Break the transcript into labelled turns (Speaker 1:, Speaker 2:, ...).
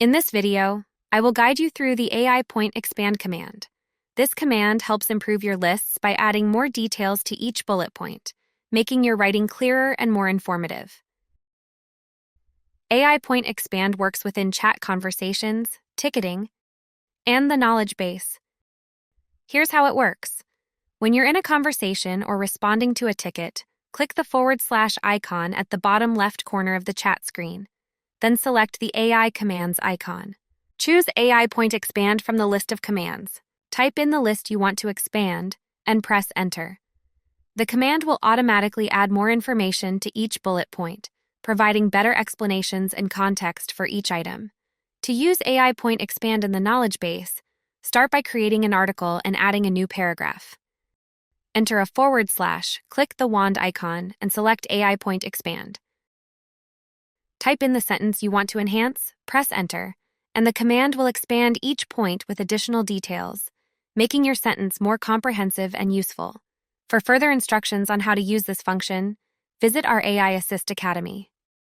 Speaker 1: In this video, I will guide you through the AI Point Expand command. This command helps improve your lists by adding more details to each bullet point, making your writing clearer and more informative. AI Point Expand works within chat conversations, ticketing, and the knowledge base. Here's how it works. When you're in a conversation or responding to a ticket, click the / icon at the bottom left corner of the chat screen. Then select the AI Commands icon. Choose AI Point Expand from the list of commands. Type in the list you want to expand and press Enter. The command will automatically add more information to each bullet point, providing better explanations and context for each item. To use AI Point Expand in the knowledge base, start by creating an article and adding a new paragraph. Enter a /, click the wand icon, and select AI Point Expand. Type in the sentence you want to enhance, press Enter, and the command will expand each point with additional details, making your sentence more comprehensive and useful. For further instructions on how to use this function, visit our AI Assist Academy.